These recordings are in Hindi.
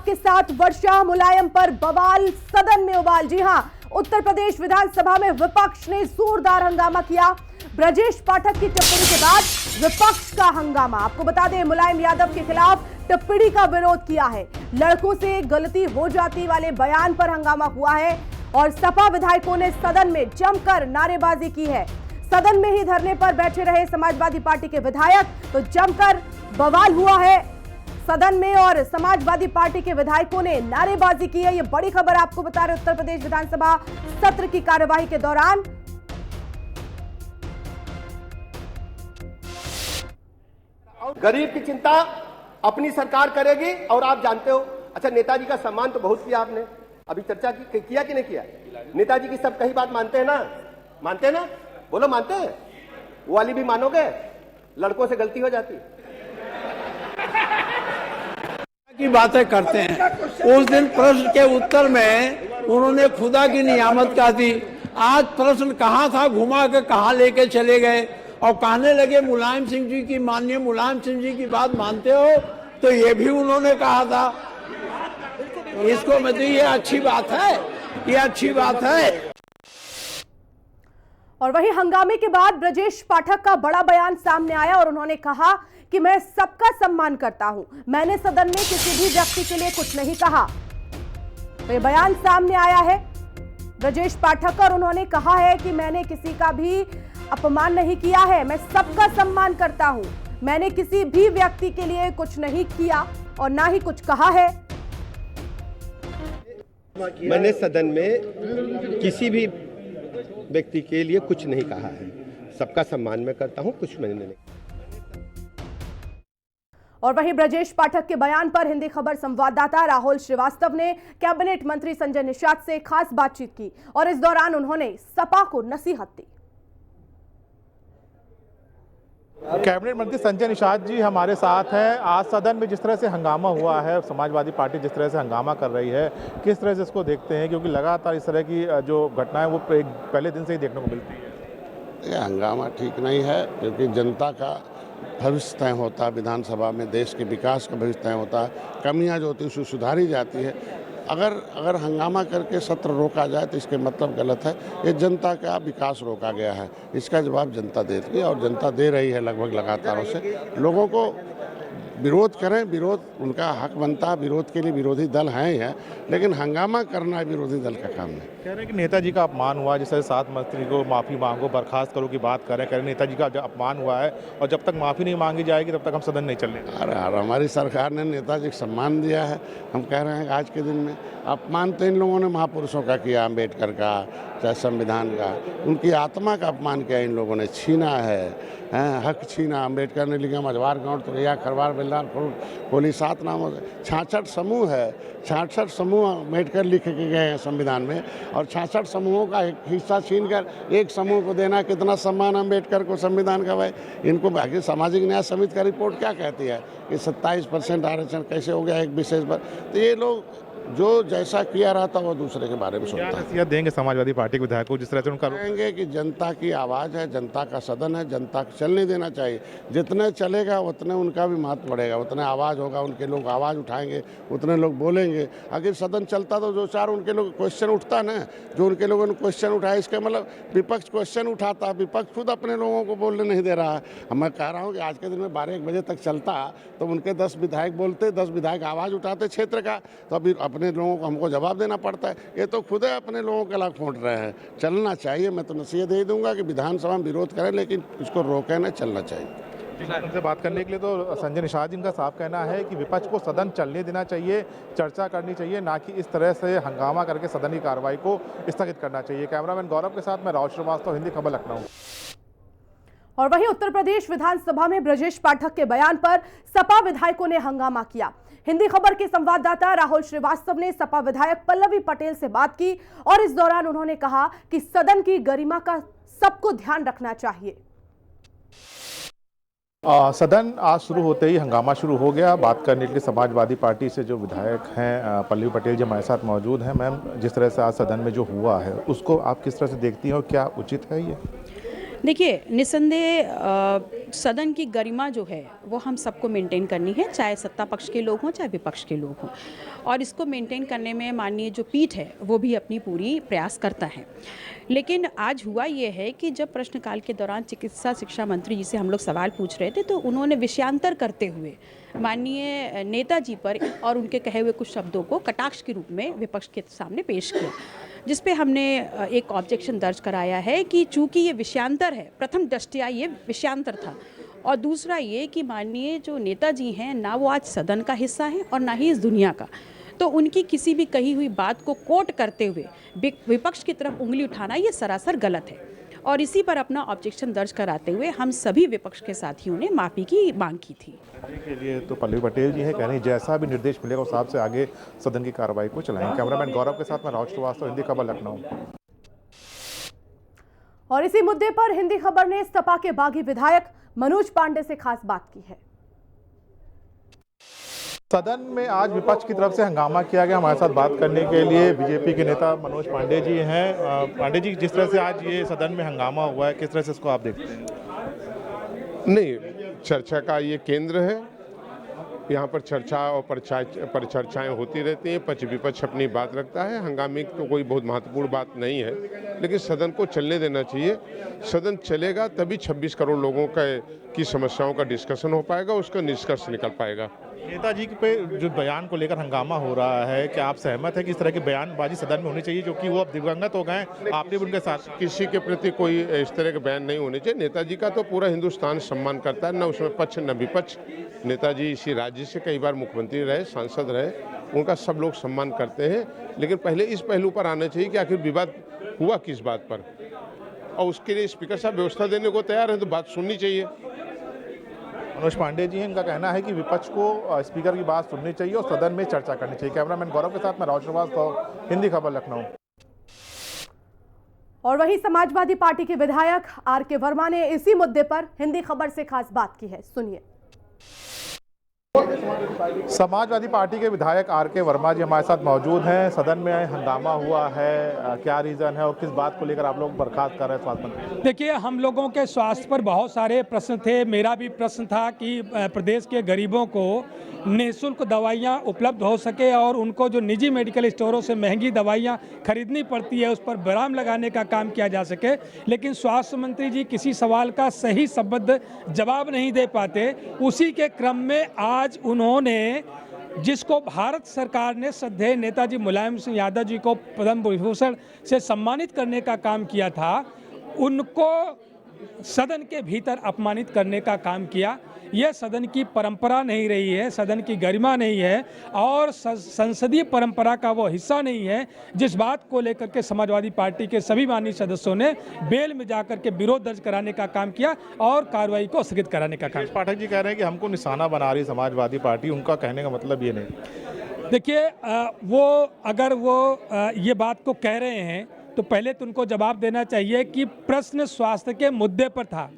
के साथ वर्षा, मुलायम पर बवाल, सदन में उबाल। जी हां, उत्तर प्रदेश विधानसभा में विपक्ष ने जोरदार हंगामा किया। ब्रजेश पाठक की टिप्पणी के बाद विपक्ष का हंगामा। आपको बता दें, मुलायम यादव के खिलाफ टिप्पणी का विरोध किया है। लड़कों से गलती हो जाती वाले बयान पर हंगामा हुआ है और सपा विधायकों ने सदन में जमकर नारेबाजी की है। सदन में ही धरने पर बैठे रहे समाजवादी पार्टी के विधायक, तो जमकर बवाल हुआ है सदन में और समाजवादी पार्टी के विधायकों ने नारेबाजी की है। ये बड़ी खबर आपको बता रहे उत्तर प्रदेश विधानसभा सत्र की कार्यवाही के दौरान। गरीब की चिंता अपनी सरकार करेगी और आप जानते हो। अच्छा, नेताजी का सम्मान तो बहुत किया आपने, अभी चर्चा किया कि नहीं किया? नेताजी की सब कही बात मानते हैं ना? मानते हैं ना? बोलो मानते हैं? वो वाली भी मानोगे? लड़कों से गलती हो जाती की बातें करते हैं। उस दिन प्रश्न के उत्तर में उन्होंने खुदा की नियामत कहा थी। आज प्रश्न कहाँ था, घुमा के कहाँ लेके चले गए और कहने लगे मुलायम सिंह जी की, माननीय मुलायम सिंह जी की बात मानते हो? तो ये भी उन्होंने कहा था। इसको मैं तो ये अच्छी बात है, ये अच्छी बात है। और वहीं हंगामे के बाद ब्रजेश पाठक का बड़ा बयान सामने आया और उन्होंने कहा कि मैं सबका सम्मान करता हूं, मैंने सदन में किसी भी व्यक्ति के लिए कुछ नहीं कहा। तो ये बयान सामने आया है ब्रजेश पाठक और उन्होंने कहा है कि मैंने किसी का भी अपमान नहीं किया है, मैं सबका सम्मान करता हूं, मैंने किसी भी व्यक्ति के लिए कुछ नहीं किया और ना ही कुछ कहा है। मैंने सदन में किसी भी व्यक्ति के लिए कुछ नहीं कहा है, सबका सम्मान मैं करता हूं, कुछ मैंने नहीं। और वहीं ब्रजेश पाठक के बयान पर हिंदी खबर संवाददाता राहुल श्रीवास्तव ने कैबिनेट मंत्री संजय निषाद से खास बातचीत की और इस दौरान उन्होंने सपा को नसीहत दी। कैबिनेट मंत्री संजय निषाद जी हमारे साथ हैं। आज सदन में जिस तरह से हंगामा हुआ है, समाजवादी पार्टी जिस तरह से हंगामा कर रही है, किस तरह से इसको देखते हैं? क्योंकि लगातार इस तरह की जो घटनाएं वो पहले दिन से ही देखने को मिलती है। ये हंगामा ठीक नहीं है, क्योंकि जनता का भविष्य तय होता है, विधानसभा में देश के विकास का भविष्य तय होता है, कमियां जो होती हैं उसको सुधारी जाती है। अगर हंगामा करके सत्र रोका जाए तो इसके मतलब गलत है। ये जनता का विकास रोका गया है, इसका जवाब जनता देती है और जनता दे रही है लगभग लगातार से। लोगों को विरोध करें, विरोध उनका हक बनता है, विरोध के लिए विरोधी दल हैं ही है, लेकिन हंगामा करना विरोधी दल का काम नहीं। कह रहे हैं कि नेताजी का अपमान हुआ, जैसे 7 मंत्री को माफ़ी मांगो, बर्खास्त करो की बात कह रहे हैं नेताजी का अपमान हुआ है और जब तक माफ़ी नहीं मांगी जाएगी तब तक हम सदन नहीं चलने। अरे हमारी सरकार ने नेताजी को सम्मान दिया है। हम कह रहे हैं आज के दिन में अपमान तो इन लोगों ने महापुरुषों का किया, अम्बेडकर का, चाहे संविधान का, उनकी आत्मा का अपमान किया इन लोगों ने, छीना है हक छीना। अम्बेडकर ने लिखा मझवार गाँव तो या खरवार बेलदार कोली 7 नामों से 66 समूह है, 66 समूह अम्बेडकर लिख के गए हैं संविधान में और 66 समूहों का एक हिस्सा छीनकर एक समूह को देना, कितना सम्मान अम्बेडकर को संविधान का भाई। इनको बाकी सामाजिक न्याय समिति का रिपोर्ट क्या कहती है कि 27% आरक्षण कैसे हो गया एक विशेष पर? तो ये लोग जो जैसा किया रहता वो दूसरे के बारे में सोचता है। नसीहत देंगे समाजवादी पार्टी के विधायकों जिस तरह से उनका कहेंगे कि जनता की आवाज़ है, जनता का सदन है, जनता को चलने देना चाहिए। जितने चलेगा उतने उनका भी महत्व बढ़ेगा, उतने आवाज़ होगा, उनके लोग आवाज़ उठाएंगे, उतने लोग बोलेंगे। अगर सदन चलता तो जो चार उनके लोग क्वेश्चन उठता ना, जो उनके लोगों ने क्वेश्चन उठाया, इसका मतलब विपक्ष क्वेश्चन उठाता, विपक्ष खुद अपने लोगों को बोलने नहीं दे रहा है। मैं कह रहा हूँ कि आज के दिन में 12-1 बजे तक चलता तो उनके 10 विधायक बोलते, 10 विधायक आवाज़ उठाते क्षेत्र का, तो अभी अपने लोगों को हमको जवाब देना पड़ता है। ये तो खुद है अपने लोगों के लाख फोड़ रहे हैं। चलना चाहिए। मैं तो नसीहत दे दूंगा कि विधानसभा में विरोध करें, लेकिन इसको रोकें ना, चलना चाहिए। उनसे बात करने के लिए तो संजय निषाद जी का साफ कहना है कि विपक्ष को सदन चलने देना चाहिए, चर्चा करनी चाहिए, ना कि इस तरह से हंगामा करके सदन की कार्रवाई को स्थगित करना चाहिए। कैमरामैन गौरव के साथ मैं राहुल श्रीवास्तव, हिंदी खबर, लखनऊ। और वहीं उत्तर प्रदेश विधानसभा में ब्रजेश पाठक के बयान पर सपा विधायकों ने हंगामा किया। हिंदी खबर के संवाददाता राहुल श्रीवास्तव ने सपा विधायक पल्लवी पटेल से बात की और इस दौरान उन्होंने कहा कि सदन की गरिमा का सबको ध्यान रखना चाहिए। सदन आज शुरू होते ही हंगामा शुरू हो गया। बात करने के लिए समाजवादी पार्टी से जो विधायक हैं पल्लवी पटेल जी हमारे साथ मौजूद हैं। मैम, जिस तरह से आज सदन में जो हुआ है उसको आप किस तरह से देखती हैं और क्या उचित है ये? देखिए, निस्संदेह सदन की गरिमा जो है वो हम सबको मेंटेन करनी है, चाहे सत्ता पक्ष के लोग हों चाहे विपक्ष के लोग हों, और इसको मेंटेन करने में माननीय जो पीठ है वो भी अपनी पूरी प्रयास करता है। लेकिन आज हुआ ये है कि जब प्रश्नकाल के दौरान चिकित्सा शिक्षा मंत्री जी से हम लोग सवाल पूछ रहे थे तो उन्होंने विषयांतर करते हुए माननीय नेताजी पर और उनके कहे हुए कुछ शब्दों को कटाक्ष के रूप में विपक्ष के सामने पेश किया, जिस पे हमने एक ऑब्जेक्शन दर्ज कराया है कि चूंकि ये विषयांतर है, प्रथम दृष्टया ये विषयांतर था, और दूसरा ये कि माननीय जो नेताजी हैं ना वो आज सदन का हिस्सा हैं और ना ही इस दुनिया का, तो उनकी किसी भी कही हुई बात को कोट करते हुए विपक्ष की तरफ उंगली उठाना ये सरासर गलत है। और इसी पर अपना ऑब्जेक्शन दर्ज कराते हुए हम सभी विपक्ष के साथियों ने माफ़ी की मांग की थी। के लिए तो पल्लवी पटेल जी हैं, कह रही जैसा भी निर्देश मिलेगा उस हिसाब से आगे सदन की कार्रवाई को चलाएंगे। कैमरामैन गौरव के साथ मैं राज श्रीवास्तव, हिंदी खबर, लखनऊ। और इसी मुद्दे पर हिंदी खबर ने सपा के बागी विधायक मनोज पांडे से खास बात की है। सदन में आज विपक्ष की तरफ से हंगामा किया गया। हमारे साथ बात करने के लिए बीजेपी के नेता मनोज पांडे जी हैं। पांडे जी, जिस तरह से आज ये सदन में हंगामा हुआ है, किस तरह से इसको आप देखते हैं? नहीं, चर्चा का ये केंद्र है, यहाँ पर चर्चा और परिचर्चाएं होती रहती हैं, पक्ष विपक्ष अपनी बात रखता है। हंगामे की तो कोई बहुत महत्वपूर्ण बात नहीं है, लेकिन सदन को चलने देना चाहिए। सदन चलेगा तभी 26 करोड़ लोगों की समस्याओं का डिस्कशन हो पाएगा, उसका निष्कर्ष निकल पाएगा। नेताजी पे जो बयान को लेकर हंगामा हो रहा है, क्या आप सहमत है कि इस तरह की बयानबाजी सदन में होनी चाहिए, जो कि वो अब दिवंगत हो गए, आपने भी उनके साथ? किसी के प्रति कोई इस तरह के बयान नहीं होने चाहिए। नेताजी का तो पूरा हिंदुस्तान सम्मान करता है, न उसमें पक्ष न विपक्ष। नेताजी इसी राज्य से कई बार मुख्यमंत्री रहे, सांसद रहे, उनका सब लोग सम्मान करते हैं। लेकिन पहले इस पहलू पर आना चाहिए कि आखिर विवाद हुआ किस बात पर, और उसके लिए स्पीकर साहब व्यवस्था देने को तैयार हैं तो बात सुननी चाहिए। मनोज पांडे जी हैं, इनका कहना है कि विपक्ष को स्पीकर की बात सुननी चाहिए और सदन में चर्चा करनी चाहिए। कैमरामैन गौरव के साथ मैं राज श्रीवास्तव, हिंदी खबर, लखनऊ। और वहीं समाजवादी पार्टी के विधायक आर.के. वर्मा ने इसी मुद्दे पर हिंदी खबर से खास बात की है, सुनिए। समाजवादी पार्टी के विधायक आर.के. वर्मा जी हमारे साथ मौजूद हैं। सदन में हंगामा हुआ है, क्या रीजन है और किस बात को लेकर आप लोग बर्खास्त कर रहे हैं स्वास्थ्य मंत्री? देखिए, हम लोगों के स्वास्थ्य पर बहुत सारे प्रश्न थे। मेरा भी प्रश्न था कि प्रदेश के गरीबों को निःशुल्क दवाइयाँ उपलब्ध हो सके और उनको जो निजी मेडिकल स्टोरों से महंगी दवाइयाँ खरीदनी पड़ती है उस पर विराम लगाने का काम किया जा सके। लेकिन स्वास्थ्य मंत्री जी किसी सवाल का सही संबद्ध जवाब नहीं दे पाते। उसी के क्रम में आज उन्होंने जिसको भारत सरकार ने श्रद्धेय नेताजी मुलायम सिंह यादव जी को पद्म विभूषण से सम्मानित करने का काम किया था, उनको सदन के भीतर अपमानित करने का काम किया। यह सदन की परंपरा नहीं रही है, सदन की गरिमा नहीं है और संसदीय परंपरा का वो हिस्सा नहीं है, जिस बात को लेकर के समाजवादी पार्टी के सभी माननीय सदस्यों ने बेल में जाकर के विरोध दर्ज कराने का काम किया और कार्रवाई को स्थगित कराने का काम। पाठक जी कह रहे हैं कि हमको निशाना बना रही समाजवादी पार्टी, उनका कहने का मतलब ये नहीं। देखिए, वो अगर वो ये बात को कह रहे हैं तो पहले तो उनको जवाब देना चाहिए कि प्रश्न स्वास्थ्य के मुद्दे पर था।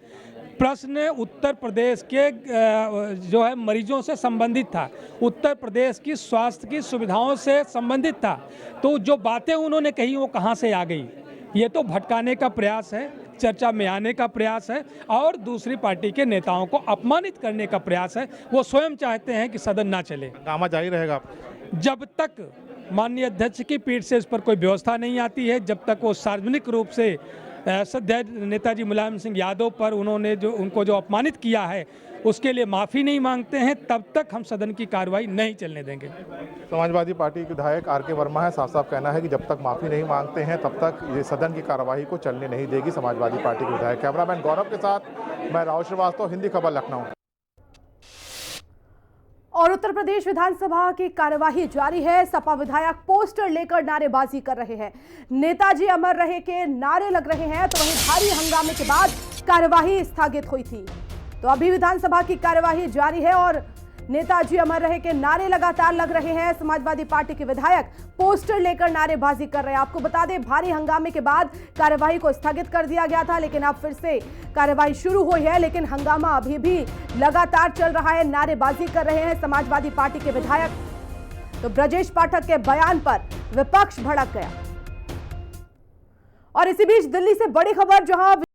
प्रश्न उत्तर प्रदेश के जो है मरीजों से संबंधित था, उत्तर प्रदेश की स्वास्थ्य की सुविधाओं से संबंधित था। तो जो बातें उन्होंने कही वो कहाँ से आ गई? ये तो भटकाने का प्रयास है, चर्चा में आने का प्रयास है और दूसरी पार्टी के नेताओं को अपमानित करने का प्रयास है। वो स्वयं चाहते हैं कि सदन ना चले। हंगामा जारी रहेगा जब तक माननीय अध्यक्ष की पीठ से इस पर कोई व्यवस्था नहीं आती है, जब तक वो सार्वजनिक रूप से श्रद्धेय नेताजी मुलायम सिंह यादव पर उन्होंने उनको जो अपमानित किया है उसके लिए माफ़ी नहीं मांगते हैं, तब तक हम सदन की कार्रवाई नहीं चलने देंगे। समाजवादी पार्टी के विधायक आर.के. वर्मा है, साफ साफ कहना है कि जब तक माफ़ी नहीं मांगते हैं तब तक ये सदन की कार्यवाही को चलने नहीं देगी समाजवादी पार्टी के विधायक। कैमरामैन गौरव के साथ मैं राज श्रीवास्तव, हिंदी खबर, लखनऊ। और उत्तर प्रदेश विधानसभा की कार्यवाही जारी है। सपा विधायक पोस्टर लेकर नारेबाजी कर रहे हैं, नेताजी अमर रहे के नारे लग रहे हैं। तो वहीं भारी हंगामे के बाद कार्यवाही स्थगित हुई थी। तो अभी विधानसभा की कार्यवाही जारी है और नेताजी अमर रहे के नारे लगातार लग रहे हैं। समाजवादी पार्टी के विधायक पोस्टर लेकर नारेबाजी कर रहे हैं। आपको बता दें, भारी हंगामे के बाद कार्यवाही को स्थगित कर दिया गया था, लेकिन अब फिर से कार्यवाही शुरू हुई है। लेकिन हंगामा अभी भी लगातार चल रहा है, नारेबाजी कर रहे हैं समाजवादी पार्टी के विधायक। तो ब्रजेश पाठक के बयान पर विपक्ष भड़क गया। और इसी बीच दिल्ली से बड़ी खबर, जहां